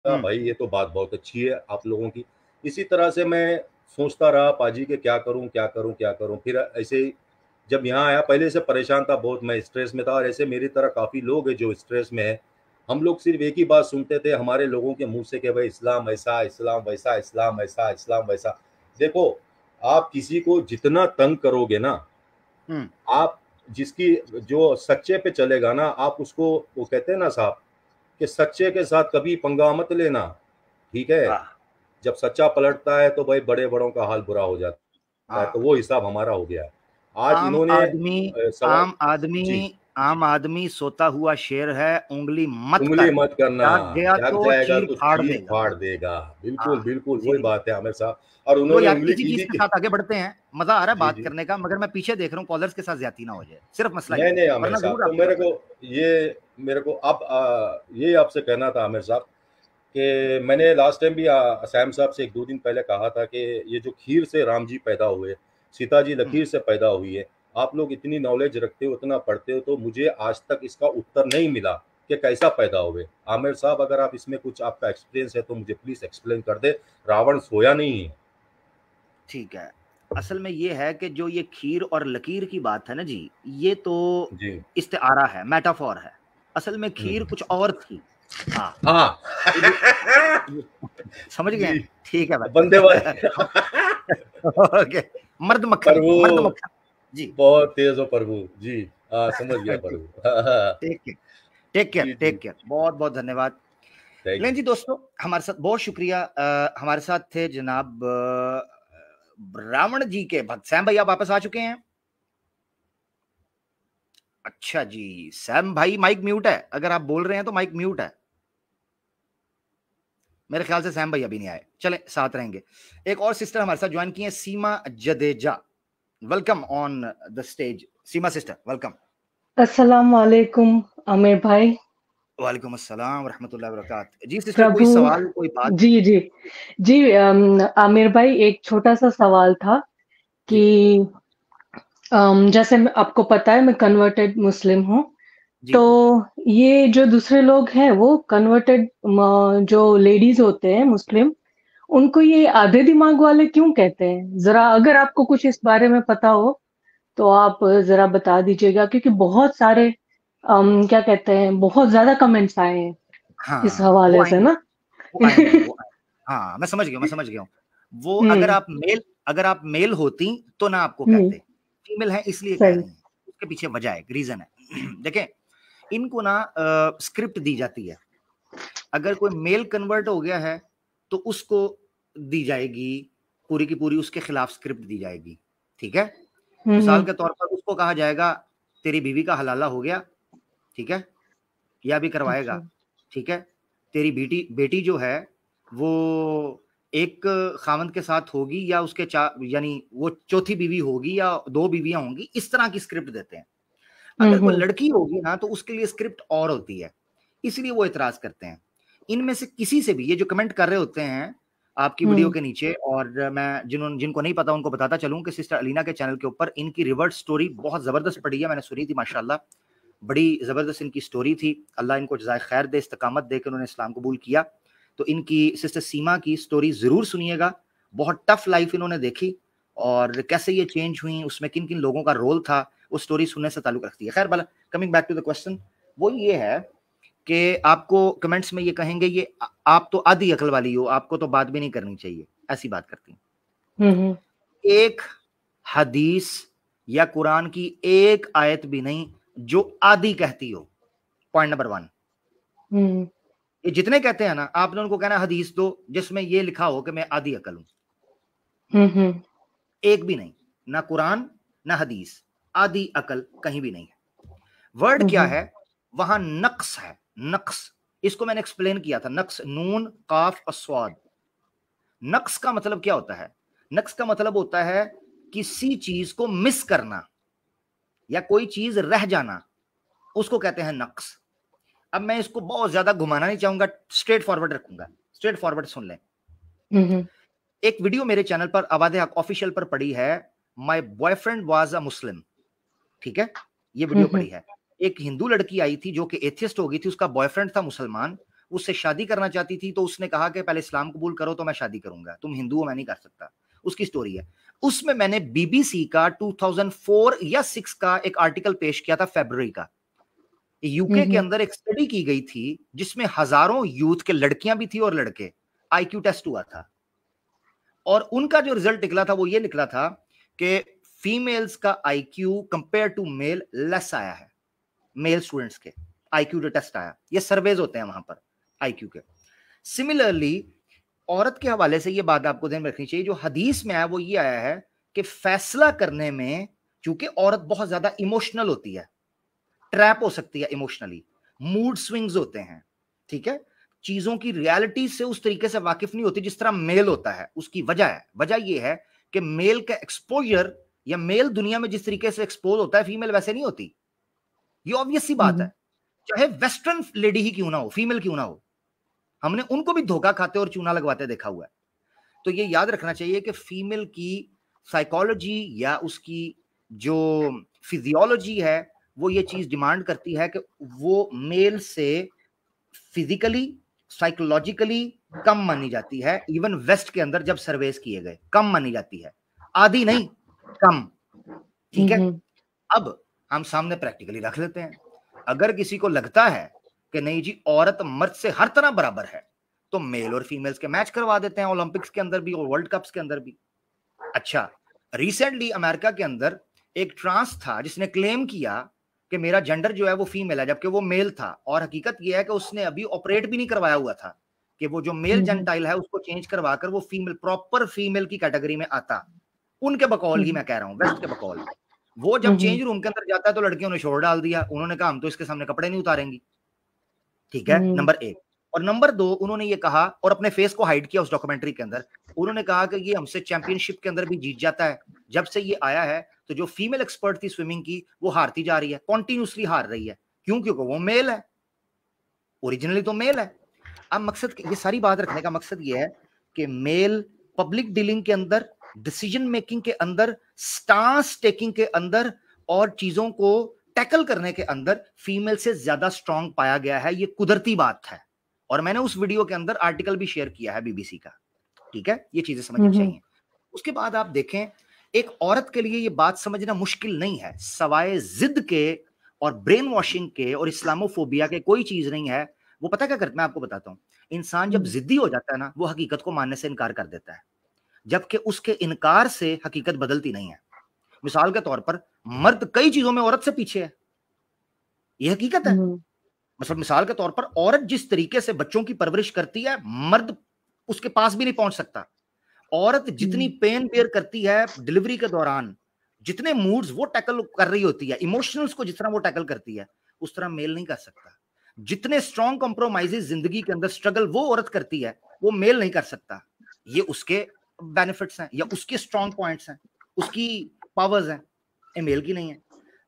भाई ये तो बात बहुत अच्छी है आप लोगों की। इसी तरह से मैं सोचता रहा पाजी के क्या करूं क्या करूं क्या करूं। फिर ऐसे ही जब यहाँ आया, पहले से परेशान था बहुत, मैं स्ट्रेस में था, और ऐसे मेरी तरह काफ़ी लोग हैं जो स्ट्रेस में है। हम लोग सिर्फ एक ही बात सुनते थे हमारे लोगों के मुंह से कि भाई इस्लाम ऐसा, इस्लाम वैसा, इस्लाम ऐसा, इस्लाम वैसा। देखो, आप किसी को जितना तंग करोगे ना, आप जिसकी जो सच्चे पे चलेगा ना, आप उसको, वो कहते हैं ना साहब कि सच्चे के साथ कभी पंगा मत लेना, ठीक है। वाह। जब सच्चा पलटता है तो भाई बड़े बड़ों का हाल बुरा हो जाता है। तो हाँ। वो हिसाब हमारा हो गया है। आज आम इन्होंने आदमी सवाल, आम आदमी जी, आम आदमी सोता हुआ शेर है, उंगली मत उंगली कर, मत करना, जाग गया जाग तो जाएगा चीर तो फाड़ चीर देगा। फाड़ देगा। बिल्कुल हाँ, बिल्कुल वही इसीलिए। बात है आमिर साहब। और लो उन्होंने यार, उंगली इसी की चीज थी के कि, साथ आगे बढ़ते हैं। मजा आ रहा है जी बात जी, करने का, मगर मैं पीछे देख रहा हूँ कॉलर्स के साथ ज्यादती ना हो जाए, सिर्फ मसला नहीं ये है, नहीं आमिर वरना साहब, जरूर तो आपकी बात मानेंगे। मेरे को अब ये आपसे कहना था आमिर साहब कि मैंने लास्ट टाइम भी सैम साहब से एक दो दिन पहले कहा था कि ये जो खीर से राम जी पैदा हुए, सीता जी हम्म। लकीर से पैदा हुई है। आप लोग इतनी नॉलेज रखते हो, उतना पढ़ते हो, तो मुझे आज तक इसका उत्तर नहीं मिला कि कैसा पैदा हुए। आमिर साहब, अगर आप इसमें कुछ आपका एक्सपीरियंस है तो मुझे प्लीज एक्सप्लेन कर दे। रावण सोया नहीं है। ठीक है। असल में ये है कि जो ये खीर और लकीर की बात है ना जी, ये तो जी। इस्तेआरा है, मेटाफोर है। असल में खीर हम्म। कुछ और थी। हाँ। हाँ। ये जो समझ गए जी। हैं? ठीक है बंदे भाई। वाले। ओके। मर्द मक्खन, प्रभु, मर्द मक्खन। जी। बहुत तेज हो प्रभु जी। हाँ, समझ गया ठीक। प्रभु। हाँ, टेक केयर, टेक केयर, जी जी। Take care. बहुत बहुत धन्यवाद। थैंक लें यू। जी दोस्तों, हमारे साथ बहुत शुक्रिया। हमारे साथ थे जनाब रावण जी के भक्त सैम भाई। आप वापस आ चुके हैं? अच्छा जी। सैम भाई माइक म्यूट है, अगर आप बोल रहे हैं तो माइक म्यूट है। मेरे ख्याल से सैम भाई अभी नहीं आए, चले साथ रहेंगे। एक और सिस्टर हमारे साथ ज्वाइन की है, Seema Jadeja. Welcome on the stage Seema sister, welcome. अस्सलाम वालेकुम आमिर भाई। वालेकुम अस्सलाम रहमतुल्लाहि व बरकात। जी सिस्टर, प्रभु, कोई सवाल, कोई बात? जी जी जी। आमिर भाई, एक छोटा सा सवाल था कि जी जैसे आपको पता है मैं कन्वर्टेड मुस्लिम हूँ। जी तो जी। ये जो दूसरे लोग हैं वो कन्वर्टेड, जो लेडीज होते हैं मुस्लिम, उनको ये आधे दिमाग वाले क्यों कहते हैं? जरा अगर आपको कुछ इस बारे में पता हो तो आप जरा बता दीजिएगा, क्योंकि बहुत सारे क्या कहते हैं, बहुत ज्यादा कमेंट्स आए हैं इस हाँ, वो हवाले से आएंगे, ना। वो आएंगे, वो आएंगे। हाँ, मैं समझ गया, मैं समझ गया हूँ। वो हम्म। अगर आप मेल होती तो ना आपको हम्म। कहते, फीमेल है इसलिए कह सही। रही हैं। उसके पीछे वजह है, रीजन है। देखें, इनको ना स्क्रिप्ट दी जाती है। अगर कोई मेल कन्वर्ट हो गया है तो उसको दी जाएगी पूरी की पूरी उसके खिलाफ स्क्रिप्ट दी जाएगी। ठीक है। मिसाल हम्म। के तौर पर उसको कहा जाएगा तेरी बीवी का हलाला हो गया, ठीक है, या भी करवाएगा, अच्छा। ठीक है। तेरी बेटी बेटी जो है वो एक खामंद के साथ होगी, या उसके यानी वो चौथी बीवी होगी, या दो बीवियां होंगी, इस तरह की स्क्रिप्ट देते हैं। अगर कोई हम्म। लड़की होगी ना तो उसके लिए स्क्रिप्ट और होती है, इसलिए वो इतराज करते हैं। इनमें से किसी से भी, ये जो कमेंट कर रहे होते हैं आपकी वीडियो हम्म। के नीचे, और मैं जिनको नहीं पता उनको बताता चलूं कि सिस्टर अलीना के चैनल के ऊपर इनकी रिवर्स स्टोरी बहुत जबरदस्त पड़ी है, मैंने सुनी थी, माशाल्लाह बड़ी जबरदस्त इनकी स्टोरी थी। अल्लाह इनको जज़ाए खैर दे, इस्तकामत दे के उन्होंने इस्लाम कबूल किया। तो इनकी सिस्टर सीमा की स्टोरी जरूर सुनिएगा। बहुत टफ लाइफ इन्होंने देखी, और कैसे ये चेंज हुई, उसमें किन किन लोगों का रोल था, वो स्टोरी सुनने से ताल्लुक रखती है। खैर भला, coming back to the question, वो ये है कि आपको कमेंट्स में ये कहेंगे ये आप तो आधी अकल वाली हो, आपको तो बात भी नहीं करनी चाहिए, ऐसी बात करती हैं। हम्म। एक हदीस या कुरान की एक आयत भी नहीं जो आधी कहती हो। Point number 1। हम्म। ये जितने कहते हैं ना, आपने उनको कहना हदीस दो जिसमें ये लिखा हो कि मैं आधी अकल हूं। हम्म। एक भी नहीं, ना कुरान ना हदीस, आधी अकल कहीं भी नहीं है। वर्ड क्या हम्म। है वहां? नक्स है, नक्स। इसको मैंने एक्सप्लेन किया था, नक्स, नून काफ अस्वाद। नक्स का मतलब क्या होता है? नक्स का मतलब होता है किसी चीज को मिस करना या कोई चीज रह जाना, उसको कहते हैं नक्स। अब मैं इसको बहुत ज्यादा घुमाना नहीं चाहूंगा, स्ट्रेट फॉरवर्ड रखूंगा। स्ट्रेट फॉरवर्ड सुन लें। हम्म। एक वीडियो मेरे चैनल पर आवाज़े हक ऑफिशियल पर पड़ी है, माय बॉयफ्रेंड वाज अ मुस्लिम, ठीक है। ये वीडियो हम्म। पड़ी है। एक हिंदू लड़की आई थी जो कि एथियस्ट हो गई थी, उसका बॉयफ्रेंड था मुसलमान। उससे शादी करना चाहती थी, तो उसने कहा कि पहले इस्लाम कबूल करो तो मैं शादी करूंगा, तुम हिंदू हो, मैं नहीं कर सकता। उसकी स्टोरी है। उसमें मैंने बीबीसी का 2004 या 6 का एक आर्टिकल पेश किया था, फरवरी का। यूके के अंदर एक स्टडी की गई थी जिसमें हजारों यूथ के, लड़कियां भी थी और लड़के, आईक्यू टेस्ट हुआ था, और उनका जो रिजल्ट निकला था वो ये निकला था कि फीमेल्स का IQ compare to male less आया है। मेल स्टूडेंट्स के आईक्यू जो टेस्ट आया, ये सर्वेज होते हैं वहां पर आईक्यू के। सिमिलरली औरत के हवाले से ये बात आपको ध्यान रखनी चाहिए, जो हदीस में आया वो ये आया है कि फैसला करने में, चूंकि औरत बहुत ज्यादा इमोशनल होती है, ट्रैप हो सकती है इमोशनली, मूड स्विंग्स होते हैं, ठीक है, चीजों की रियलिटी से उस तरीके से वाकिफ नहीं होती जिस तरह मेल होता है। उसकी वजह यह है कि मेल का एक्सपोजर, या मेल दुनिया में जिस तरीके से एक्सपोज होता है, फीमेल वैसे नहीं होती। ये ऑब्वियस सी बात है, चाहे वेस्टर्न लेडी ही क्यों ना हो, फीमेल क्यों ना हो, हमने उनको भी धोखा खाते और चूना लगवाते देखा हुआ है। तो ये याद रखना चाहिए कि फीमेल की साइकोलॉजी या उसकी जो फिजियोलॉजी है वो ये चीज डिमांड करती है कि वो मेल से फिजिकली, साइकोलॉजिकली कम मानी जाती है। इवन वेस्ट के अंदर जब सर्वेस किए गए, कम मानी जाती है, आधी नहीं, कम, ठीक है। अब हम सामने प्रैक्टिकली रख लेते हैं, अगर किसी को लगता है कि नहीं जी औरत मर्द से हर तरह बराबर है, तो मेल और फीमेल्स के मैच करवा देते हैं, ओलंपिक्स के अंदर भी और वर्ल्ड कप्स के अंदर भी। अच्छा, रिसेंटली अमेरिका के अंदर एक ट्रांस था जिसने क्लेम किया कि मेरा जेंडर जो है वो फीमेल है, जबकि वो मेल था, और हकीकत यह है कि उसने अभी ऑपरेट भी नहीं करवाया हुआ था कि वो जो मेल जेंटाइल है उसको चेंज करवाकर वो फीमेल, प्रॉपर फीमेल की कैटेगरी में आता। उनके बकौल ही मैं कह रहा हूं, वेस्ट के बकौल। वो जब चेंज रूम के अंदर जाता है तो लड़कियों ने छोड़ डाल दिया, उन्होंने कहा हम तो इसके सामने कपड़े नहीं उतारेंगी, ठीक है, नंबर 1। और नंबर 2, उन्होंने ये कहा, और अपने फेस को हाइड किया उस डॉक्यूमेंट्री के अंदर, उन्होंने कहा कि ये हमसे चैंपियनशिप के अंदर भी जीत जाता है, जब से ये आया है तो जो फीमेल एक्सपर्ट थी स्विमिंग की वो हारती जा रही है, कॉन्टिन्यूसली हार रही है। क्यों? क्योंकि वो मेल है, ओरिजिनली तो मेल है। अब मकसद, ये सारी बात रखने का मकसद ये है कि मेल पब्लिक डीलिंग के अंदर, डिसीजन मेकिंग के अंदर, स्टांस टेकिंग के अंदर और चीजों को टैकल करने के अंदर फीमेल से ज्यादा स्ट्रांग पाया गया है। ये कुदरती बात है, और मैंने उस वीडियो के अंदर आर्टिकल भी शेयर किया है बीबीसी का, ठीक है, ये चीजें समझनी चाहिए। उसके बाद आप देखें, एक औरत के लिए ये बात समझना मुश्किल नहीं है, सवाए जिद के और ब्रेन वॉशिंग के और इस्लामोफोबिया के कोई चीज नहीं है। वो पता क्या करता है, मैं आपको बताता हूं। इंसान जब जिद्दी हो जाता है ना, वो हकीकत को मानने से इनकार कर देता है, जबकि उसके इनकार से हकीकत बदलती नहीं है। मिसाल के तौर पर, मर्द कई चीजों में औरत से पीछे है, यह हकीकत है। मतलब मिसाल के तौर पर, औरत जिस तरीके से बच्चों की परवरिश करती है, मर्द उसके पास भी नहीं पहुंच सकता। औरत जितनी पेन बेयर करती है डिलीवरी के दौरान, जितने मूड्स वो टैकल कर रही होती है, इमोशनल्स को जिस तरह वो टैकल करती है, उस तरह मेल नहीं कर सकता। जितने स्ट्रॉन्ग कॉम्प्रोमाइजेस जिंदगी के अंदर स्ट्रगल वो औरत करती है, वो मेल नहीं कर सकता। ये उसके बेनिफिट्स हैं या उसके स्ट्रॉन्ग पॉइंट्स हैं, उसकी पावर्स हैं, ये मेल की नहीं है।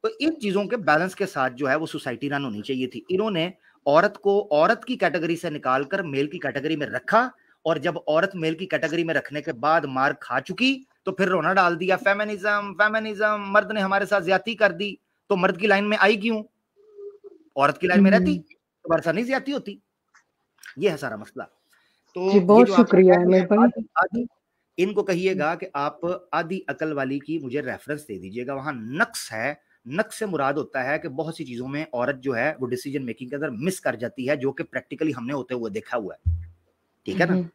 तो इन चीजों के बैलेंस के साथ जो है वो सोसाइटी रन होनी चाहिए थी। इन्होंने औरत को औरत की कैटेगरी से निकालकर मेल की कैटेगरी में रखा, और जब औरत मेल की कैटेगरी में रखने के बाद मार खा चुकी तो फिर रोना डाल दिया, फेमिनिज्म फेमिनिज्म, मर्द ने हमारे साथ ज्यादती कर दी। तो मर्द की लाइन में आई क्यों? औरत की लाइन में रहती तो हमारे साथ नहीं ज्यादती होती। ये है सारा मसला। तो बहुत शुक्रिया आदि इनको कहिएगा कि आप आदि अकल वाली की मुझे रेफरेंस दे दीजिएगा, वहां नक्स है। नक्स से मुराद होता है कि बहुत सी चीजों में औरत जो है वो डिसीजन मेकिंग के अंदर मिस कर जाती है, जो कि प्रैक्टिकली हमने होते हुए देखा हुआ है, ठीक है ना।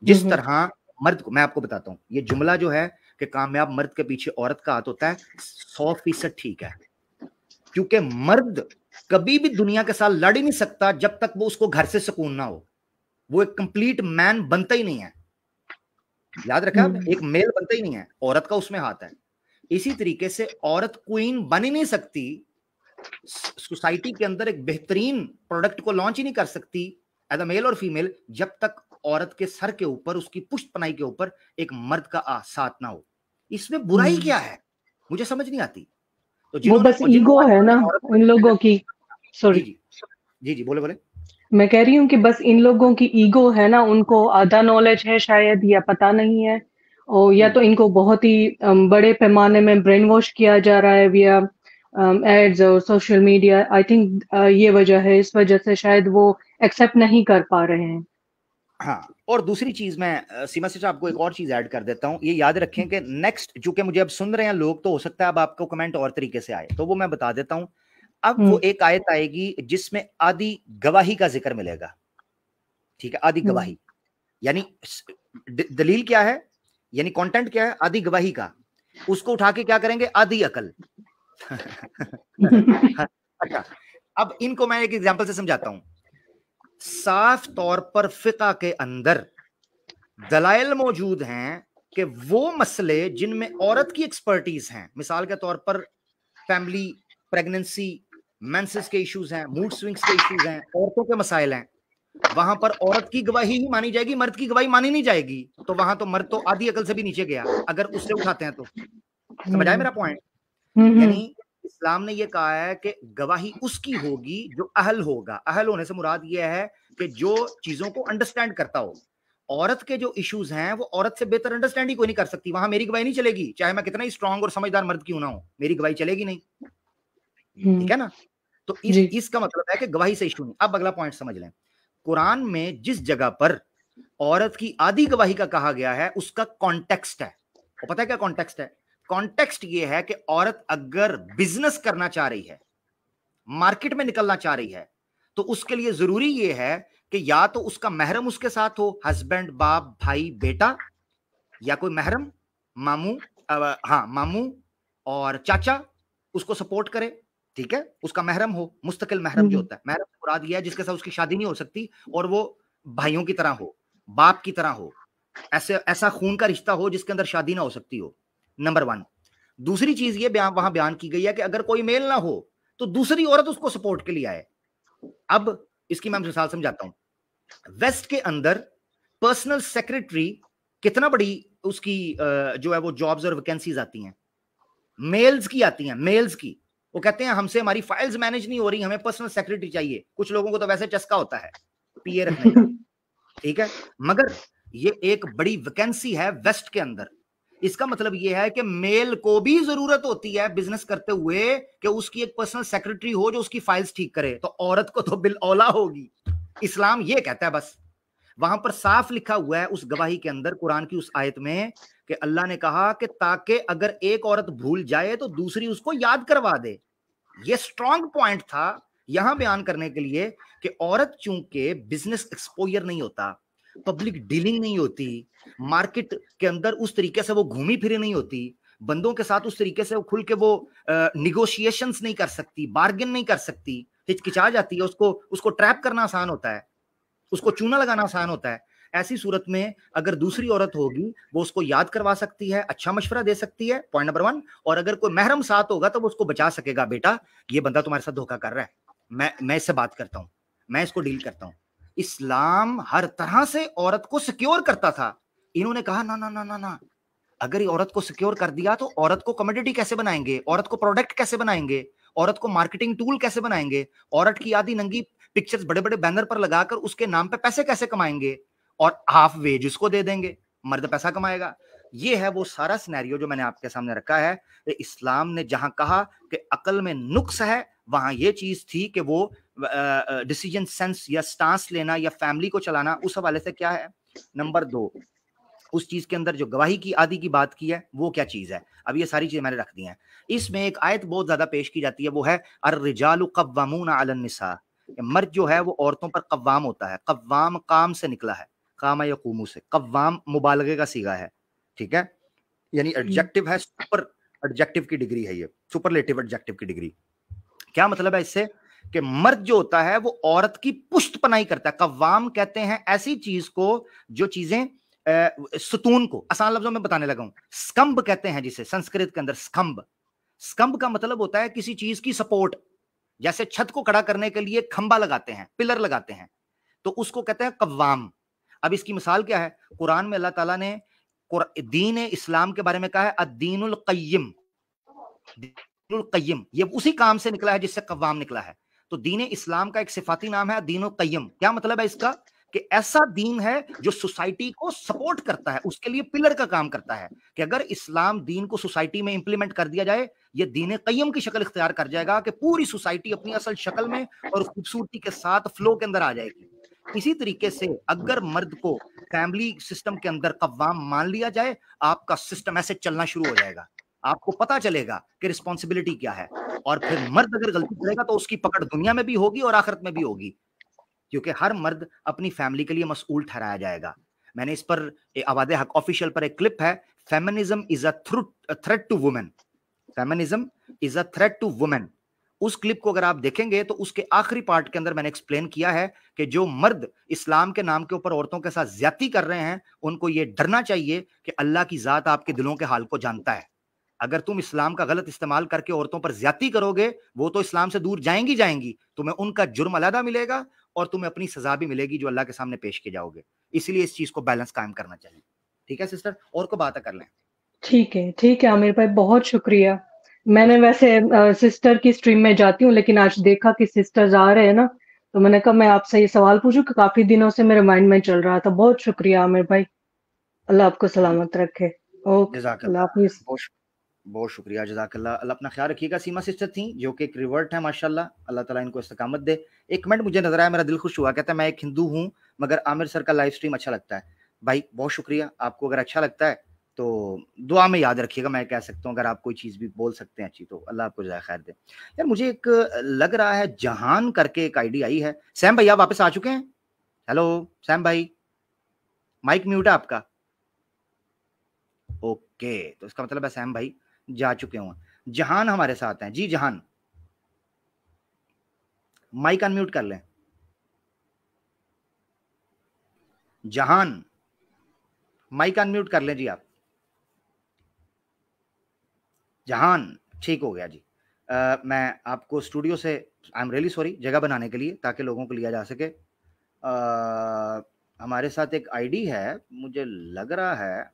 जिस तरह मर्द को, मैं आपको बताता हूं, ये जुमला जो है कि कामयाब मर्द के पीछे औरत का हाथ होता है, 100% ठीक है, क्योंकि मर्द कभी भी दुनिया के साथ लड़ ही नहीं सकता जब तक वो उसको घर से सुकून ना हो। वो एक कंप्लीट मैन बनता ही नहीं है, याद रखा आपने, एक मेल बनता ही नहीं है, औरत का उसमें हाथ है। इसी तरीके से औरत क्वीन बन ही नहीं सकती, सोसाइटी के अंदर एक बेहतरीन प्रोडक्ट को लॉन्च ही नहीं कर सकती एज अ मेल और फीमेल, जब तक औरत के सर के ऊपर, उसकी पुष्ट पनाई के ऊपर एक मर्द का साथ ना हो। इसमें बुराई क्या है, मुझे समझ नहीं आती। तो वो बस ईगो है ना उन लोगों की। सॉरी, जी जी, बोले। मैं कह रही हूँ कि बस इन लोगों की ईगो है ना, उनको आधा नॉलेज है शायद, या पता नहीं है, और या तो इनको बहुत ही बड़े पैमाने में ब्रेन वॉश किया जा रहा है, या एड्स और सोशल मीडिया, आई थिंक ये वजह है, इस वजह से शायद वो एक्सेप्ट नहीं कर पा रहे हैं। हाँ, और दूसरी चीज मैं सीमा से आपको एक और चीज ऐड कर देता हूँ, ये याद रखें कि नेक्स्ट, चूंकि मुझे अब सुन रहे हैं लोग, तो हो सकता है अब आपको कमेंट और तरीके से आए, तो वो मैं बता देता हूँ। अब वो एक आयत आएगी जिसमें आदि गवाही का जिक्र मिलेगा, ठीक है, आदि गवाही, यानी दलील क्या है, यानी कंटेंट क्या है, आदि गवाही का, उसको उठा के क्या करेंगे, आदि अकल। अच्छा, अब इनको मैं एक एग्जांपल से समझाता हूं। साफ तौर पर फिक़ा के अंदर दलाइल मौजूद हैं कि वो मसले जिनमें औरत की एक्सपर्टीज हैं, मिसाल के तौर पर फैमिली, प्रेगनेंसी, मेंसेस के इश्यूज हैं, मूड स्विंग्स के इश्यूज हैं, औरतों के मसाइल हैं, वहां पर औरत की गवाही ही मानी जाएगी, मर्द की गवाही मानी नहीं जाएगी। तो वहां तो मर्द तो आधी अकल से भी नीचे गया अगर उससे उठाते हैं तो। समझ आया मेरा पॉइंट? यानी इस्लाम ने यह कहा है कि गवाही उसकी होगी जो अहल होगा। अहल होने से मुराद यह है कि जो चीजों को अंडरस्टैंड करता हो। औरत के जो इश्यूज हैं वो औरत से बेहतर अंडरस्टैंड ही कोई नहीं कर सकती, वहां मेरी गवाही नहीं चलेगी, चाहे मैं कितना ही स्ट्रांग और समझदार मर्द क्यों ना हो, मेरी गवाही चलेगी नहीं। ठीक है ना? तो इसका मतलब है कि गवाही से इशू नहीं। अब अगला पॉइंट समझ लें, कुरान में जिस जगह पर औरत की आधी गवाही का कहा गया है उसका कॉन्टेक्स्ट है, वो पता है क्या कॉन्टेक्स्ट है? कॉन्टेक्स्ट ये है कि औरत अगर बिजनेस करना चाह रही है, मार्केट में निकलना चाह रही है, तो उसके लिए जरूरी ये है कि या तो उसका महरम उसके साथ हो, हस्बैंड, बाप, भाई, बेटा, या कोई महरम, मामू, मामू और चाचा उसको सपोर्ट करे, ठीक है, उसका महरम हो, मुस्तकिल महरम जो होता है। महरम से मुराद यह है जिसके साथ उसकी शादी नहीं हो सकती और वो भाइयों की तरह हो, बाप की तरह हो, ऐसा खून का रिश्ता हो जिसके अंदर शादी ना हो सकती हो, नंबर 1। दूसरी चीज ये वहां बयान की गई है कि अगर कोई मेल ना हो तो दूसरी औरत उसको सपोर्ट के लिए आए। अब इसकी मैं मिसाल समझाता हूं। वेस्ट के अंदर पर्सनल सेक्रेटरी कितना बड़ी उसकी जो है वो जॉब्स और वैकेंसीज आती हैं, मेल्स की आती हैं, मेल्स की। वो कहते हैं हमसे हमारी फाइल्स मैनेज नहीं हो रही, हमें पर्सनल सेक्रेटरी चाहिए। कुछ लोगों को तो वैसे चस्का होता है पीए रखने का, ठीक है, मगर ये एक बड़ी वैकेंसी है वेस्ट के अंदर। इसका मतलब यह है कि मेल को भी जरूरत होती है बिजनेस करते हुए कि उसकी एक पर्सनल सेक्रेटरी हो जो उसकी फाइल्स ठीक करे, तो औरत को तो बिल औला होगी। इस्लाम ये कहता है बस। वहां पर साफ लिखा हुआ है उस गवाही के अंदर, कुरान की उस आयत में, कि अल्लाह ने कहा कि ताकि अगर एक औरत भूल जाए तो दूसरी उसको याद करवा दे। ये स्ट्रॉन्ग पॉइंट था यहां बयान करने के लिए कि औरत चूंकि बिजनेस एक्सपोजर नहीं होता, पब्लिक डीलिंग नहीं होती, मार्केट के अंदर उस तरीके से वो घूमी फिरी नहीं होती, बंदों के साथ उस तरीके से वो खुल के वो निगोशिएशंस नहीं कर सकती, बार्गेन नहीं कर सकती, हिचकिचा जाती है, उसको ट्रैप करना आसान होता है, उसको चूना लगाना आसान होता है। ऐसी सूरत में अगर दूसरी औरत होगी वो उसको याद करवा सकती है, अच्छा मशवरा दे सकती है, पॉइंट नंबर 1। और अगर कोई महरम साथ होगा तो वो उसको बचा सकेगा, बेटा ये बंदा तुम्हारे साथ धोखा कर रहा है, मैं इससे बात करता हूं, मैं इसको डील करता हूं। इस्लाम हर तरह से औरत को सिक्योर करता था। इन्होंने कहा ना ना ना ना ना, अगर ये औरत को सिक्योर कर दिया तो औरत को कमोडिटी कैसे बनाएंगे, औरत को प्रोडक्ट कैसे बनाएंगे, औरत को मार्केटिंग टूल कैसे बनाएंगे, औरत की आधी नंगी पिक्चर्स बड़े बड़े बैनर पर लगाकर उसके नाम पे पैसे कैसे कमाएंगे, और हाफ वेज उसको दे देंगे, मर्द पैसा कमाएगा। ये है वो सारा सिनेरियो जो मैंने आपके सामने रखा है। इस्लाम ने जहां कहा कि अकल में नुक्स है, वहां ये चीज थी कि वो डिसीजन सेंस या स्टांस लेना या फैमिली को चलाना, उस हवाले से क्या है। नंबर 2, उस चीज के अंदर जो गवाही की आदि की बात की है वो क्या चीज है। अब ये सारी चीजें मैंने रख दी हैं। इसमें एक आयत बहुत ज्यादा पेश की जाती है, वो है अर्रिजालु कव्वामूना अलन निसा। मर्द जो है वो औरतों पर कव्वाम होता है। कव्वाम काम से निकला है, कामा यकूमू से। कव्वाम मुबालगे का सीगा है, ठीक है, यानी एडजेक्टिव है, सुपर एडजेक्टिव की डिग्री है, ये सुपरलेटिव एडजेक्टिव की डिग्री। क्या मतलब है इससे कि मर्द जो होता है वो औरत की पुष्ट पनाही करता है। कव्वाम कहते हैं ऐसी चीज को जो चीजें सुतून को, आसान लफ्जों में बताने लगा हूं, स्कंब कहते हैं जिसे संस्कृत के अंदर स्कंब। स्कंब का मतलब होता है किसी चीज की सपोर्ट, जैसे छत को खड़ा करने के लिए खंबा लगाते हैं, पिलर लगाते हैं, तो उसको कहते हैं कव्वाम। अब इसकी मिसाल क्या है, कुरान में अल्लाह ताला ने दीन इस्लाम के बारे में कहा है अद्दीनुल क़य्यिम। दीनुल क़य्यिम ये उसी काम से निकला है जिससे कव्वाम निकला है। तो दीन इस्लाम का एक सिफाती नाम है दीनुल क़य्यिम। क्या मतलब है इसका कि ऐसा दीन है जो सोसाइटी को सपोर्ट करता है, उसके लिए पिलर का काम करता है, कि अगर इस्लाम दीन को सोसाइटी में इंप्लीमेंट कर दिया जाए ये दीन क़य्यम की शक्ल इख्तियार कर जाएगा कि पूरी सोसाइटी अपनी असल शक्ल में और खूबसूरती के साथ फ्लो के अंदर आ जाएगी। इसी तरीके से अगर मर्द को फैमिली सिस्टम के अंदर कव्वाम मान लिया जाए, आपका सिस्टम ऐसे चलना शुरू हो जाएगा, आपको पता चलेगा कि रिस्पॉन्सिबिलिटी क्या है। और फिर मर्द अगर गलती करेगा तो उसकी पकड़ दुनिया में भी होगी और आखिरत में भी होगी, क्योंकि हर मर्द अपनी फैमिली के लिए मसऊल ठहराया जाएगा। मैंने इस पर आवाज़ हक ऑफिशियल पर एक क्लिप है, feminism is a threat to women, feminism is a threat to women. उस क्लिप को अगर आप देखेंगे तो उसके आखिरी पार्ट के अंदर मैंने एक्सप्लेन किया है कि जो मर्द इस्लाम के नाम के ऊपर औरतों के साथ ज्यादती कर रहे हैं, उनको ये डरना चाहिए कि अल्लाह की जात आपके दिलों के हाल को जानता है। अगर तुम इस्लाम का गलत इस्तेमाल करके औरतों पर ज्यादती करोगे, वो तो इस्लाम से दूर जाएंगी, तुम्हें उनका जुर्म अलहदा मिलेगा और तुम्हें अपनी सजा भी मिलेगी जो अल्लाह के सामने पेश किए जाओगे। इसलिए इस चीज को बैलेंस कायम करना चाहिए। ठीक है सिस्टर, और को बात कर लें। ठीक है आमिर भाई, बहुत शुक्रिया। मैंने वैसे सिस्टर की स्ट्रीम में जाती हूँ, लेकिन आज देखा कि सिस्टर्स आ रहे हैं ना, तो मैंने कहा मैं आपसे ये सवाल पूछूं कि काफी दिनों से मेरे माइंड में चल रहा था। बहुत शुक्रिया आमिर भाई, अल्लाह आपको सलामत रखे। ओके, अल्लाह हाफिज। बहुत शुक्रिया, जज़ाकल्लाह। अल्लाह अपना ख्याल रखिएगा। सीमा सिस्टर थी जो कि एक रिवर्ट है माशाल्लाह, अल्लाह ताला इनको इस्तकामत दे। एक कमेंट मुझे नजर आया, मेरा दिल खुश हुआ, कहता है मैं एक हिंदू हूँ मगर आमिर सर का लाइव स्ट्रीम अच्छा लगता है। भाई बहुत शुक्रिया, आपको अगर अच्छा लगता है तो दुआ में याद रखिएगा। मैं कह सकता हूँ अगर आप कोई चीज़ भी बोल सकते हैं अच्छी, तो अल्लाह आपको जज़ाए खैर दे। यार मुझे एक लग रहा है जहान करके एक आईडी आई है। सैम भैया वापस आ चुके हैं? हेलो सैम भाई, माइक म्यूट है आपका। ओके, तो इसका मतलब है सैम भाई जा चुके हों। जहान हमारे साथ हैं जी। जहान, माइक अनम्यूट कर लें। जहान, माइक अनम्यूट कर लें जी आप। जहान, ठीक हो गया जी। मैं आपको स्टूडियो से, आई एम रियली सॉरी, जगह बनाने के लिए ताकि लोगों को लिया जा सके। हमारे साथ एक आईडी है, मुझे लग रहा है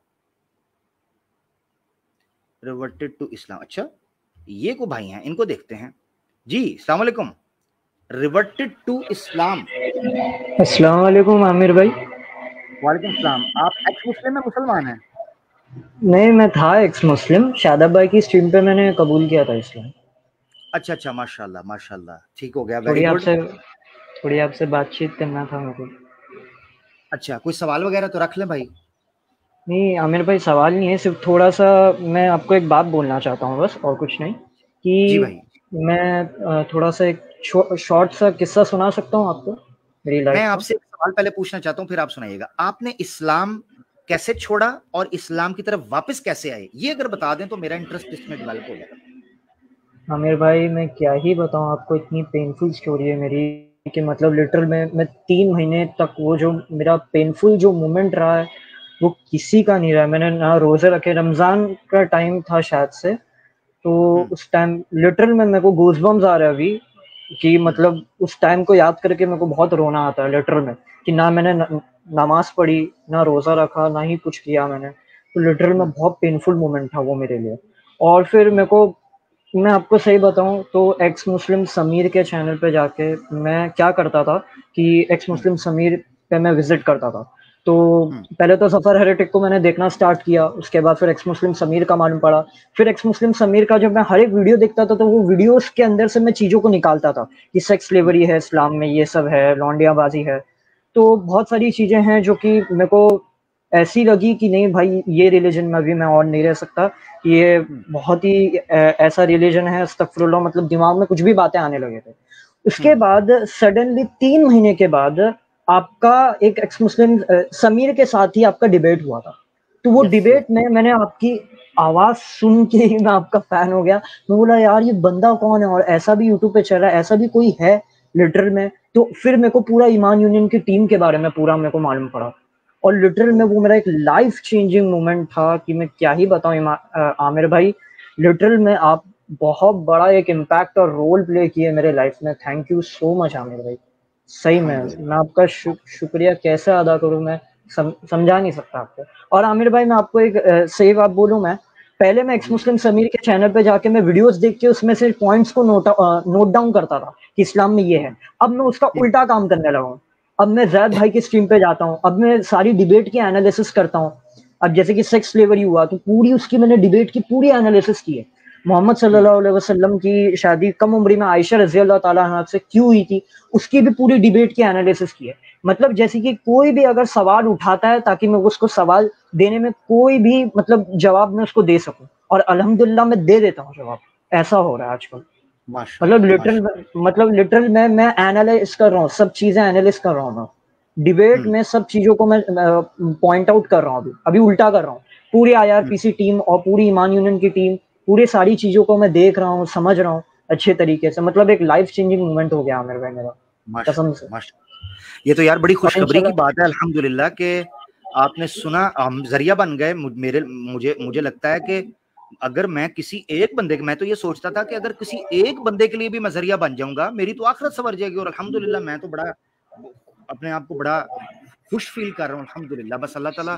रिवर्टेड टू इस्लाम। अच्छा, ये को भाई हैं, इनको देखते हैं जी। अस्सलाम वालेकुम। Reverted to Islam. अस्सलाम वालेकुम आमिर भाई। वालेकुम सलाम। आप एक्स मुस्लिम में मुसलमान हैं? नहीं, मैं था एक्स मुस्लिम, शादाब भाई की स्ट्रीम पे मैंने कबूल किया था इस्लाम। अच्छा अच्छा, माशाल्लाह माशाल्लाह, ठीक हो गया, वेरी गुड। थोड़ी आपसे बातचीत करना था मेरे को। अच्छा, कोई सवाल वगैरह तो रख लें भाई। नहीं आमिर भाई, सवाल नहीं है, सिर्फ थोड़ा सा मैं आपको एक बात बोलना चाहता हूँ बस, और कुछ नहीं। जी कि भाई। मैं थोड़ा सा एक शॉर्ट सा किस्सा सुना सकता हूँ आपको मेरी लाइफ मैं का। आपसे एक सवाल पहले पूछना चाहता हूँ, फिर आप सुनाइएगा। आपने इस्लाम कैसे छोड़ा और इस्लाम की तरफ वापस कैसे आए, ये अगर बता दें तो मेरा इंटरेस्ट इसमें डेवलप हो जाएगा। आमिर भाई, मैं क्या ही बताऊँ आपको, इतनी पेनफुल स्टोरी है मेरी कि मतलब लिटरल मैं 3 महीने तक वो जो मेरा पेनफुल जो मोमेंट रहा है वो किसी का नहीं रहा। मैंने ना रोज़े रखे, रमज़ान का टाइम था शायद से, तो उस टाइम लिटरल में मेरे को गूज़बम्स आ रहे हैं अभी कि मतलब उस टाइम को याद करके मेरे को बहुत रोना आता है लिटरल में, कि ना मैंने नमाज़ पढ़ी, ना रोज़ा रखा, ना ही कुछ किया मैंने। तो लिटरल में बहुत पेनफुल मोमेंट था वो मेरे लिए। और फिर मेरे को, मैं आपको सही बताऊँ तो एक्स मुस्लिम समीर के चैनल पे जाके मैं क्या करता था कि एक्स मुस्लिम समीर पे मैं विज़िट करता था। तो पहले तो ज़फ़र हेरेटिक को मैंने देखना स्टार्ट किया, उसके बाद फिर एक्स मुस्लिम समीर का मालूम पड़ा। फिर एक्स मुस्लिम समीर का जब मैं हर एक वीडियो देखता था तो वो वीडियोज़ के अंदर से मैं चीज़ों को निकालता था कि सेक्स स्लेवरी है इस्लाम में, ये सब है, लौंडियाबाजी है। तो बहुत सारी चीज़ें हैं जो कि मेरे को ऐसी लगी कि नहीं भाई, ये रिलीजन में अभी मैं और नहीं रह सकता। ये बहुत ही ऐसा रिलीजन है, अस्तगफिरुल्लाह, मतलब दिमाग में कुछ भी बातें आने लगे थे। उसके बाद सडनली 3 महीने के बाद आपका एक एक्स मुस्लिम समीर के साथ ही आपका डिबेट हुआ था। तो वो डिबेट में मैंने आपकी आवाज़ सुन के ही मैं आपका फ़ैन हो गया। मैं बोला यार ये बंदा कौन है, और ऐसा भी यूट्यूब पे चल रहा है, ऐसा भी कोई है लिटरल में। तो फिर मेरे को पूरा ईमान यूनियन की टीम के बारे में पूरा मेरे को मालूम पड़ा, और लिटरल में वो मेरा एक लाइफ चेंजिंग मोमेंट था कि मैं क्या ही बताऊं आमिर भाई। लिटरल में आप बहुत बड़ा एक इम्पैक्ट और रोल प्ले किए मेरे लाइफ में। Thank you so much Aamir भाई, सही में मैं आपका शुक्रिया कैसे अदा करूं, मैं समझा नहीं सकता आपको। और आमिर भाई मैं आपको एक सही बात बोलूं, मैं पहले मैं एक्स मुस्लिम समीर के चैनल पे जाके मैं वीडियोस देख के उसमें से पॉइंट्स को नोट डाउन करता था कि इस्लाम में ये है। अब मैं उसका उल्टा काम करने लगा हूँ। अब मैं जैद भाई की स्ट्रीम पे जाता हूँ, अब मैं सारी डिबेट की एनालिसिस करता हूँ। अब जैसे कि सेक्स स्लेवरी हुआ तो पूरी उसकी मैंने डिबेट की पूरी एनालिसिस की है। मोहम्मद सल्लल्लाहु अलैहि वसल्लम की शादी कम उम्र में आयशा रजी अल्लाह ताला अन्हा से क्यों हुई थी, उसकी भी पूरी डिबेट की एनालिसिस की है। मतलब जैसे कि कोई भी अगर सवाल उठाता है ताकि मैं उसको सवाल देने में कोई भी मतलब जवाब मैं उसको दे सकूं, और अल्हम्दुलिल्लाह मैं दे देता हूँ जवाब। ऐसा हो रहा है आजकल। मतलब लिटरल मैं एनालाइज कर रहा हूँ, सब चीजें एनालिस कर रहा हूँ मैं। डिबेट में सब चीजों को मैं पॉइंट आउट कर रहा हूँ, अभी उल्टा कर रहा हूँ। पूरी IRPC टीम और पूरी ईमान यूनियन की टीम, पूरी सारी चीजों को मैं देख रहा हूँ, समझ रहा हूँ अच्छे तरीके से। मतलब एक लाइफ चेंजिंग मोमेंट हो गया मेरे भाई मेरा, कसम से। ये तो यार बड़ी और खुशखबरी की इंशाल्लाह बात है अल्हम्दुलिल्लाह के आपने सुना, हम जरिया बन गए। मुझे लगता है कि अगर मैं किसी एक बंदे के, मैं तो ये सोचता था कि अगर किसी एक बंदे के लिए भी मैं जरिया बन जाऊंगा मेरी तो आखिरत संवर जाएगी। और अल्हम्दुलिल्लाह मैं तो बड़ा अपने आप को बड़ा खुश फील कर रहा हूँ अल्हम्दुलिल्लाह। बस अल्लाह ताला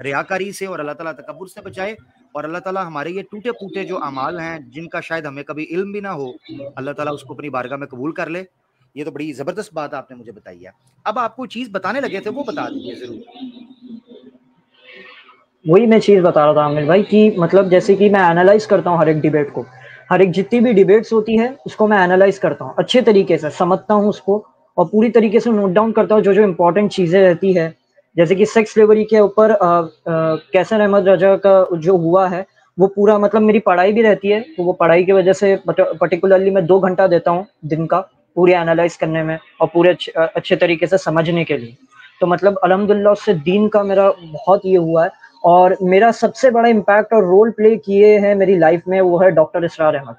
रियाकारी से और अल्लाह ताला तकब्बुर से बचाए, और अल्लाह ताला हमारे ये टूटे फूटे जो अमाल हैं जिनका शायद हमें कभी इल्म भी ना हो, अल्लाह ताला उसको अपनी बारगाह में कबूल कर ले। ये तो बड़ी जबरदस्त बात आपने मुझे बताई है। अब आपको चीज बताने लगे थे वो बता दीजिए जरूर। वही मैं चीज बता रहा था आमिर भाई कि मतलब जैसे कि मैं एनालाइज करता हूँ हर एक डिबेट को, हर एक जितनी भी डिबेट्स होती है उसको मैं एनालाइज करता हूँ अच्छे तरीके से, समझता हूँ उसको और पूरी तरीके से नोट डाउन करता हूँ जो जो इम्पोर्टेंट चीजें रहती है। जैसे कि सेक्स स्लेवरी के ऊपर कैसर अहमद रजा का जो हुआ है वो पूरा, मतलब मेरी पढ़ाई भी रहती है तो वो पढ़ाई की वजह से पर्टिकुलरली मैं 2 घंटा देता हूँ दिन का पूरी एनालाइज करने में और पूरे अच्छे तरीके से समझने के लिए। तो मतलब अल्हम्दुलिल्लाह उससे दीन का मेरा बहुत ये हुआ है। और मेरा सबसे बड़ा इम्पैक्ट और रोल प्ले किए हैं मेरी लाइफ में वो है डॉक्टर इसरार अहमद।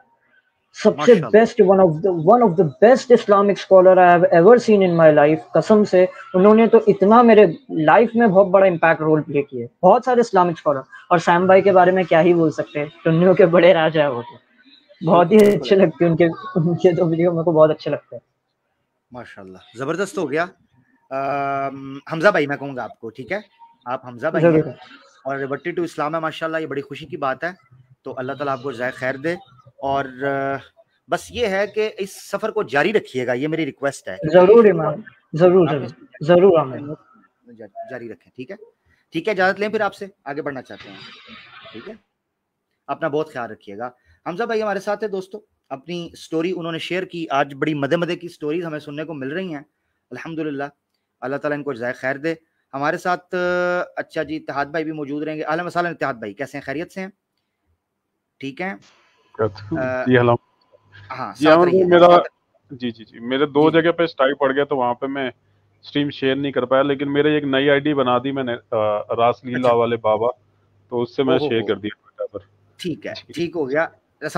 सबसे best, one of the best Islamic scholar I have ever seen in my life. कसम से उन्होंने तो इतना मेरे लाइफ में बहुत बड़ा इम्पैक्ट रोल प्ले किए। बहुत सारे इस्लामिक स्कॉलर, और सैम भाई के बारे में क्या ही बोल सकते हैं, टुन्नियों के बड़े राजा है वो तो। बहुत ही अच्छे लगते हैं उनके तो वीडियो मेरे को बहुत अच्छे लगते हैं। माशाल्लाह जबरदस्त हो गया। हमजा भाई मैं कहूँगा आपको, ठीक है, आप हमजा भाई हैं और रिवर्टी टू इस्लाम है माशाल्लाह, ये बड़ी खुशी की बात है। तो अल्लाह ताला आपको जाए खैर दे, और बस ये है कि इस सफर को जारी रखिएगा, ये मेरी रिक्वेस्ट है। जरूर इमाम, जरूर जारी रखें, ठीक है। ठीक है, इजाजत लें फिर आपसे, आगे बढ़ना चाहते हैं, ठीक है। अपना बहुत ख्याल रखिएगा। हमजा भाई हमारे साथ है दोस्तों, अपनी स्टोरी उन्होंने शेयर की। आज बड़ी मदे मदे की स्टोरीज हमें सुनने को मिल रही हैं अल्हम्दुलिल्लाह, अल्लाह ताला इनको जज़ाए खैर दे। हमारे साथ अच्छा जी इत्तेहाद भाई भी मौजूद रहेंगे। अहलन व सहलन इत्तेहाद भाई, कैसे हैं, खैरियत से हैं? ठीक है जी हेलो। हाँ जी मेरे 2 जगह पे स्ट्राइक पड़ गया तो वहाँ पे मैं स्ट्रीम शेयर नहीं कर पाया, लेकिन मेरे एक नई आईडी बना दी मैंने रासलीला वाले बाबा, तो उससे मैं शेयर कर दिया ट्विटर पर। ठीक है, ठीक हो गया।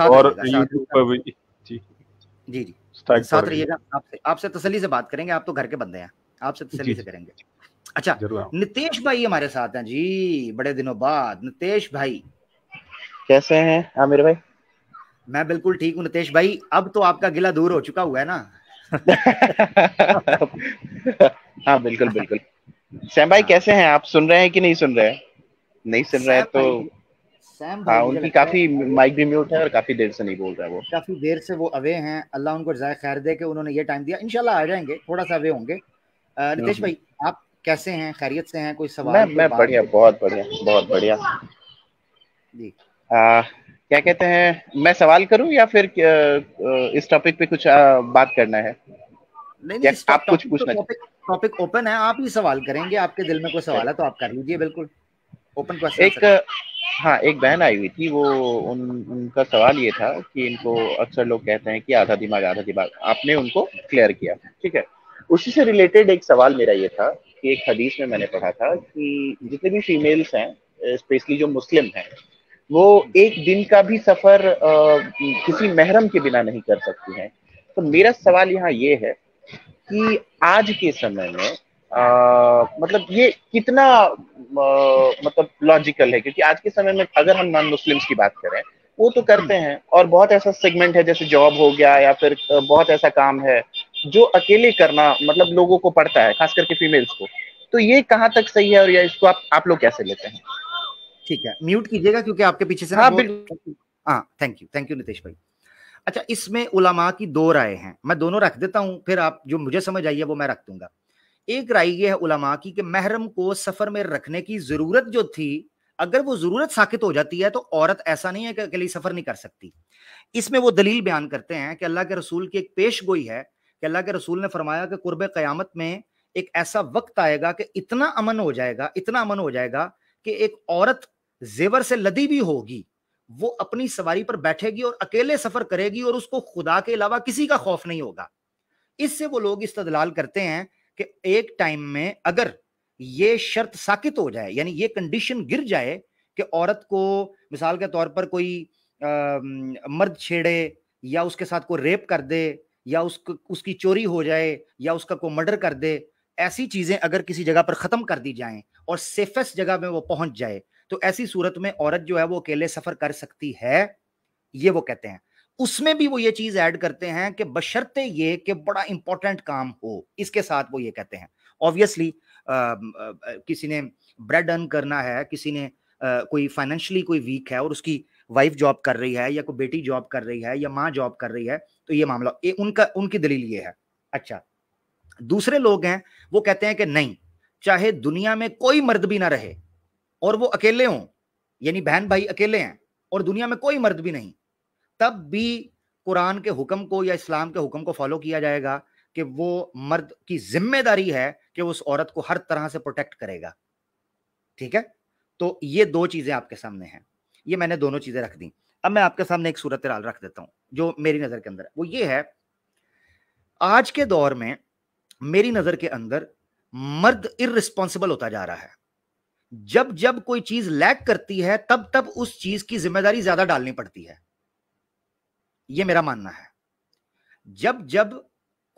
और यूट्यूब पर भी जी साथ रहिएगा। आपसे तसल्ली से बात करेंगे, आप तो घर के बंदे हैं, आपसे तसल्ली से करेंगे। अच्छा, नितेश भाई हमारे साथ हैं जी, बड़े दिनों बाद। नितेश भाई कैसे हैं आमिर भाई? मैं बिल्कुल ठीक हूँ नितेश भाई। अब तो आपका गिला दूर हो चुका हुआ है ना? हाँ बिल्कुल बिल्कुल। सैम भाई कैसे हैं आप? सुन रहे हैं कि नहीं सुन रहे हैं? नहीं सुन रहे हैं तो सैम भाई, हाँ, उनकी काफी माइक भी म्यूट है और काफी देर से नहीं बोल रहा है वो। काफी देर से वो अवे हैं, अल्लाह उनको जज़ाए खैर दे कि उन्होंने ये टाइम दिया। इंशाल्लाह आ जाएंगे, थोड़ा सा अवे होंगे। नितेश भाई आप कैसे हैं, खैरियत से हैं? कोई सवाल? मैं बढ़िया, बहुत बढ़िया जी। क्या कहते हैं, मैं सवाल करूं या फिर इस टॉपिक पे कुछ बात करना है? नहीं, आप कुछ पूछना? टॉपिक ओपन है, आप ही सवाल करेंगे। आपके दिल में कोई सवाल है तो आप कर लीजिए, बिल्कुल ओपन क्वेश्चन। एक बहन आई हुई थी, वो उनका सवाल ये था कि इनको अक्सर लोग कहते हैं कि आधा दिमाग। आपने उनको क्लियर किया, ठीक है। उसी से रिलेटेड एक सवाल मेरा ये था कि एक हदीस में मैंने पढ़ा था कि जितने भी फीमेल्स हैं, स्पेशली जो मुस्लिम हैं, वो एक दिन का भी सफर किसी महरम के बिना नहीं कर सकती हैं। तो मेरा सवाल यहाँ ये है कि आज के समय में मतलब ये कितना मतलब लॉजिकल है, क्योंकि आज के समय में अगर हम नॉन मुस्लिम्स की बात करें, वो तो करते हैं, और बहुत ऐसा सेगमेंट है जैसे जॉब हो गया या फिर बहुत ऐसा काम है जो अकेले करना मतलब लोगों को पड़ता है, खास करके फीमेल्स को। तो ये कहाँ तक सही है और या इसको आप लोग कैसे लेते हैं? ठीक है, म्यूट कीजिएगा क्योंकि आपके पीछे से हाँ बिल्कुल। हाँ थैंक यू नितेश भाई। अच्छा, इसमें उलमा की 2 राय हैं, मैं दोनों रख देता हूं, फिर आप जो मुझे समझ आई है वो मैं रख दूंगा। एक राय ये है उलमा की कि महरम को सफर में रखने की जरूरत जो थी अगर वो जरूरत साकित हो जाती है तो औरत ऐसा नहीं है कि अकेली सफर नहीं कर सकती। इसमें वो दलील बयान करते हैं कि अल्लाह के रसूल की एक पेश गोई है कि अल्लाह के रसूल ने फरमाया कि कुर्बे क़यामत में एक ऐसा वक्त आएगा कि इतना अमन हो जाएगा, इतना अमन हो जाएगा कि एक औरत जेवर से लदी भी होगी, वो अपनी सवारी पर बैठेगी और अकेले सफर करेगी और उसको खुदा के अलावा किसी का खौफ नहीं होगा। इससे वो लोग इस्तदलाल करते हैं कि एक टाइम में अगर ये शर्त साकित हो जाए, यानी ये कंडीशन गिर जाए कि औरत को मिसाल के तौर पर कोई मर्द छेड़े या उसके साथ कोई रेप कर दे या उसकी चोरी हो जाए या उसका कोई मर्डर कर दे, ऐसी चीजें अगर किसी जगह पर खत्म कर दी जाएं और सेफेस्ट जगह में वो पहुंच जाए, तो ऐसी सूरत में औरत जो है वो अकेले सफर कर सकती है, ये वो कहते हैं। उसमें भी वो ये चीज ऐड करते हैं कि बशर्ते ये कि बड़ा इंपॉर्टेंट काम हो, इसके साथ वो ये कहते हैं। ऑब्वियसली किसी ने ब्रेड अर्न करना है, किसी ने कोई फाइनेंशियली कोई वीक है और उसकी वाइफ जॉब कर रही है या कोई बेटी जॉब कर रही है या माँ जॉब कर रही है, तो ये मामला उनकी दलील ये है। अच्छा, दूसरे लोग हैं वो कहते हैं कि नहीं, चाहे दुनिया में कोई मर्द भी ना रहे और वो अकेले हों, यानी बहन भाई अकेले हैं और दुनिया में कोई मर्द भी नहीं, तब भी कुरान के हुक्म को या इस्लाम के हुक्म को फॉलो किया जाएगा कि वो मर्द की जिम्मेदारी है कि वो उस औरत को हर तरह से प्रोटेक्ट करेगा। ठीक है, तो ये दो चीजें आपके सामने हैं, ये मैंने दोनों चीजें रख दी। अब मैं आपके सामने एक सूरत हाल रख देता हूं जो मेरी नजर के अंदर है। वो ये है, आज के दौर में मेरी नजर के अंदर मर्द इररिस्पॉन्सिबल होता जा रहा है। जब जब कोई चीज लैक करती है तब तब उस चीज की जिम्मेदारी ज्यादा डालनी पड़ती है, ये मेरा मानना है। जब जब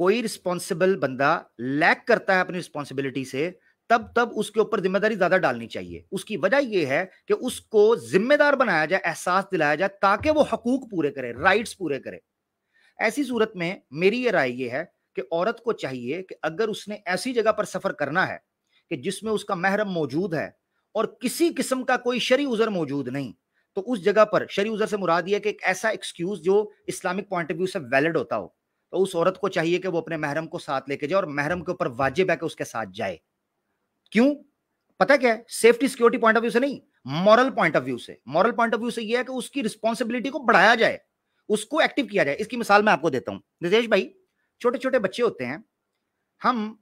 कोई रिस्पॉन्सिबल बंदा लैक करता है अपनी रिस्पॉन्सिबिलिटी से, तब तब उसके ऊपर जिम्मेदारी ज्यादा डालनी चाहिए। उसकी वजह यह है कि उसको जिम्मेदार बनाया जाए, एहसास दिलाया जाए ताकि वो हकूक पूरे करे, राइट्स पूरे करे। ऐसी सूरत में मेरी ये राय ये है कि औरत को चाहिए कि अगर उसने ऐसी जगह पर सफर करना है कि जिसमें उसका महरम मौजूद है और किसी किस्म का कोई शरी उज़र मौजूद नहीं, तो उस जगह पर शरी उज़र से मुराद ये है कि एक ऐसा एक्सक्यूज जो इस्लामिक पॉइंट ऑफ व्यू से वैलिड होता हो, तो उस औरत को चाहिए कि वो अपने महरम को साथ लेके जाए और महरम के ऊपर वाजिब है कि उसके साथ जाए। क्यों? पता क्या है? Safety security point of view से नहीं, मॉरल पॉइंट ऑफ व्यू से। मॉरल पॉइंट ऑफ व्यू से ये है कि उसकी रिस्पॉन्सिबिलिटी को बढ़ाया जाए, उसको एक्टिव किया जाए। इसकी मिसाल मैं आपको देता हूं। नितेश भाई, छोटे छोटे बच्चे होते हैं, हम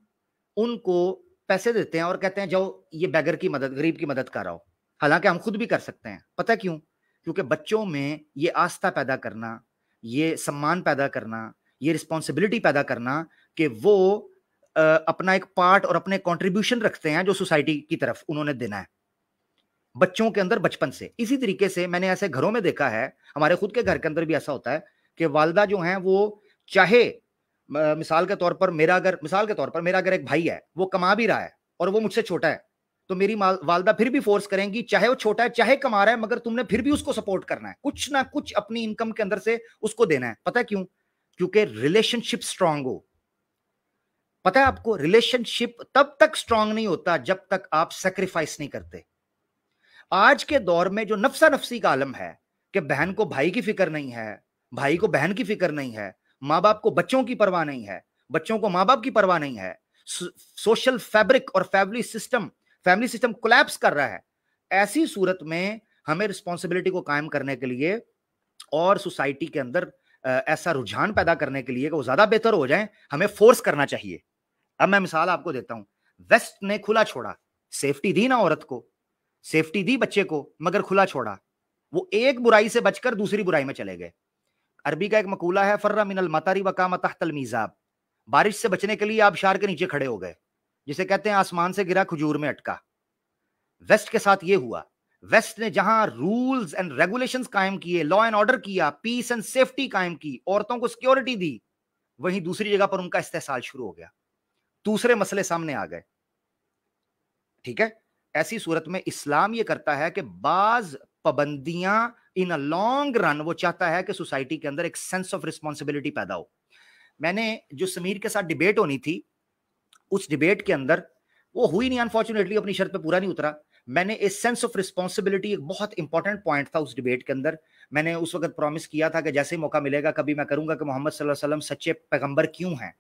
उनको पैसे देते हैं और कहते हैं जाओ ये बेगर की मदद, गरीब की मदद कर आओ, हालांकि हम खुद भी कर सकते हैं। पता क्यों? क्योंकि बच्चों में ये आस्था पैदा करना, ये सम्मान पैदा करना, ये रिस्पॉन्सिबिलिटी पैदा करना कि वो अपना एक पार्ट और अपने कंट्रीब्यूशन रखते हैं जो सोसाइटी की तरफ उन्होंने देना है, बच्चों के अंदर बचपन से। इसी तरीके से मैंने ऐसे घरों में देखा है, हमारे खुद के घर के अंदर भी ऐसा होता है कि वालदा जो हैं वो चाहे मिसाल के तौर पर मेरा अगर एक भाई है, वो कमा भी रहा है और वो मुझसे छोटा है, तो मेरी वालदा फिर भी फोर्स करेंगी, चाहे वो छोटा है चाहे कमा रहा है, मगर तुमने फिर भी उसको सपोर्ट करना है, कुछ ना कुछ अपनी इनकम के अंदर से उसको देना है। पता क्यों? क्योंकि रिलेशनशिप स्ट्रांग हो। पता है आपको, रिलेशनशिप तब तक स्ट्रांग नहीं होता जब तक आप सेक्रीफाइस नहीं करते। आज के दौर में जो नफसा नफसी का आलम है कि बहन को भाई की फिक्र नहीं है, भाई को बहन की फिक्र नहीं है, माँ बाप को बच्चों की परवाह नहीं है, बच्चों को माँ बाप की परवाह नहीं है, सोशल फैब्रिक और फैमिली सिस्टम कोलैप्स कर रहा है। ऐसी सूरत में हमें रिस्पॉन्सिबिलिटी को कायम करने के लिए और सोसाइटी के अंदर ऐसा रुझान पैदा करने के लिए कि वो ज्यादा बेहतर हो जाए, हमें फोर्स करना चाहिए। अब मैं मिसाल आपको देता हूं। वेस्ट ने खुला छोड़ा, सेफ्टी दी ना औरत को, सेफ्टी दी बच्चे को, मगर खुला छोड़ा। वो एक बुराई से बचकर दूसरी बुराई में चले गए। अरबी का एक मकूला है, फर्रा मिनल मतारी वकाम तहतल मीज़ाब, बारिश से बचने के लिए आबशार के नीचे खड़े हो गए, जिसे कहते हैं आसमान से गिरा खजूर में अटका। वेस्ट के साथ ये हुआ। वेस्ट ने जहां रूल्स एंड रेगुलेशंस कायम किए, लॉ एंड ऑर्डर किया, पीस एंड सेफ्टी कायम की, औरतों को सिक्योरिटी दी, वहीं दूसरी जगह पर उनका इस्तेसाल शुरू हो गया, दूसरे मसले सामने आ गए। ठीक है, ऐसी सूरत में इस्लाम ये करता है कि बाज पाबंदियां इन अ लॉन्ग रन वो चाहता है कि सोसाइटी के अंदर एक सेंस ऑफ रिस्पॉन्सिबिलिटी पैदा हो। मैंने जो समीर के साथ डिबेट होनी थी, उस डिबेट के अंदर वो हुई नहीं, अनफॉर्चुनेटली अपनी शर्त पे पूरा नहीं उतरा। मैंने इस सेंस ऑफ रिस्पॉन्सिबिलिटी, एक बहुत इंपॉर्टेंट पॉइंट था उस डिबेट के अंदर। मैंने उस वक्त प्रॉमिस किया था कि जैसे ही मौका मिलेगा कभी मैं करूंगा कि मोहम्मद सल्लल्लाहु अलैहि वसल्लम सच्चे पैगंबर क्यों हैं।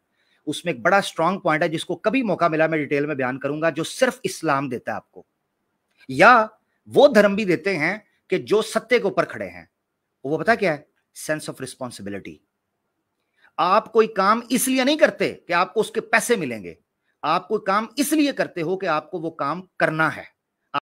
उसमें एक बड़ा स्ट्रॉन्ग पॉइंट है जिसको कभी मौका मिला मैं डिटेल में बयान करूंगा, जो सिर्फ इस्लाम देता है आपको, या वो धर्म भी देते हैं कि जो सत्य के ऊपर खड़े हैं। वो पता क्या है? Sense of responsibility. आप कोई काम इसलिए नहीं करते कि आपको उसके पैसे मिलेंगे, आप कोई काम इसलिए करते हो कि आपको वो काम करना है।